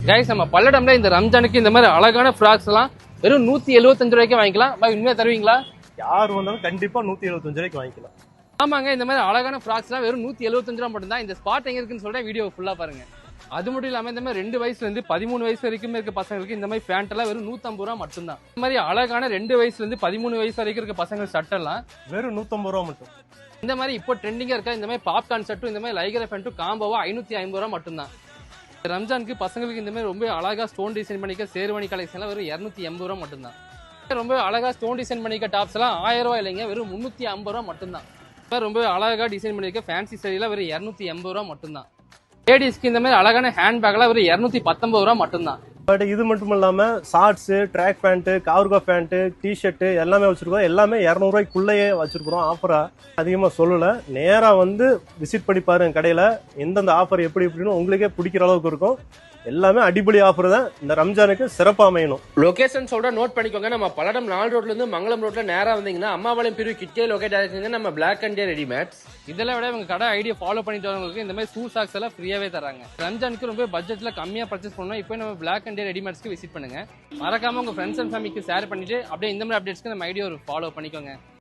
Guys நம்ம பல்லடம்ல இந்த ரம்ஜானுக்கு இந்த மாதிரி அழகான ஃப்ராக்ஸ் எல்லாம் வெறும் 175 ரூபாய்க்கு வாங்கிக்கலாம். பாய் உண்மையா தருவீங்களா? யார் வந்தாலும் கண்டிப்பா 175 ரூபாய்க்கு வாங்கிக்கலாம். ஆமாங்க, இந்த மாதிரி அழகான ஃப்ராக்ஸ் எல்லாம் வெறும் 175 ரூபா மட்டும் தான். இந்த ஸ்பாட் எங்க இருக்குன்னு சொல்றேன், வீடியோ ஃபுல்லா பாருங்க. அது மட்டும் இல்லாம இந்த மாதிரி 2 வயசுல இருந்து 13 வயசு வரைக்கும் இருக்க பசங்களுக்கு இந்த மாதிரி பேண்ட் எல்லாம் வெறும் 150 ரூபா மட்டும் தான். இந்த மாதிரி அழகான 2 வயசுல இருந்து 13 வயசு வரைக்கும் இருக்க பசங்க சட்டை எல்லாம் வெறும் 150 ரூபா மட்டும். இந்த மாதிரி இப்போ ட்ரெண்டிங்கா இருக்க இந்த மாதிரி பாப்கார்ன் ஷர்ட்டும் இந்த மாதிரி லைகர் பேண்ட்டும் காம்போவா 550 ரூபா மட்டும் தான். ரம்ஜானுக்கு பசங்களுக்கு இந்த மாதிரி ரொம்ப அழகா ஸ்டோன் டிசைன் பண்ணிக்க சேர்வணி கலெக்ஷன் எல்லாம் வெறும் 280 ரூபா மட்டும் தான். ரொம்ப அழகா ஸ்டோன் டிசைன் பண்ணிக்க டாப்ஸ் எல்லாம் 1000 ரூபாய் இல்லைங்க, வெறும் 350 ரூபா மட்டும் தான். ரொம்ப அழகா டிசைன் பண்ணிக்க ஃபேன்சி சாரிலாம் வெறும் 280 ரூபா மட்டும் தான். லேடிஸ்க்கு இந்த மாதிரி அழகான ஹேண்ட் பேக்லாம் வெறும் 219 ரூபா மட்டும் தான். பட் இது மட்டும் இல்லாம shorts, track pant, cargo pant, T-shirt எல்லாமே வச்சிருக்கோம். எல்லாமே 200 ரூபாய்க்குள்ளேயே வச்சிருக்கிறோம். ஆஃபரா அதிகமா சொல்லல, நேரா வந்து விசிட் பண்ணி பாருங்க கடையில. எந்தெந்த ஆஃபர் எப்படி எப்படின்னு உங்களுக்கே பிடிக்கிற அளவுக்கு இருக்கும். எல்லாமே அடிப்படை ஆஃபர் தான். இந்த ரம்ஜானுக்கு சிறப்பா அமையணும். லொகேஷன் சொல்ற நோட் பண்ணிக்கோங்க. நம்ம பல்லடம் 4 ரோட்ல இருந்து மங்களம் ரோட்ல நேரா வந்தீங்கன்னா அம்மாபாளையம் பிரிவு கிட்டே லொகேட் ஆயிருக்குங்க நம்ம பிளாக் அண்ட் ரெடிமேட்ஸ். இதெல்லாம் விட இவங்க கடை ஐடியா ஃபாலோ பண்ணிட்டு வரவங்களுக்கு இந்த மாதிரி ஷூ சாக்ஸ் எல்லாம் ஃப்ரீயாவே தராங்க. ரம்ஜானுக்கு ரொம்ப பட்ஜெட்ல கம்மியா பர்ச்சேஸ் பண்ணணும். இப்போ நம்ம பிளாக் அண்ட் ரெடிமேட்ஸ்க்கு விசிட் பண்ணுங்க. மறக்காம உங்க ஃப்ரெண்ட்ஸ் அண்ட் ஃபேமிலிக்கு ஷேர் பண்ணிட்டு அப்படியே இந்த மாதிரி அப்டேட்ஸ்க்கு நம்ம ஐடியா ஒரு ஃபாலோ பண்ணிக்கோங்க.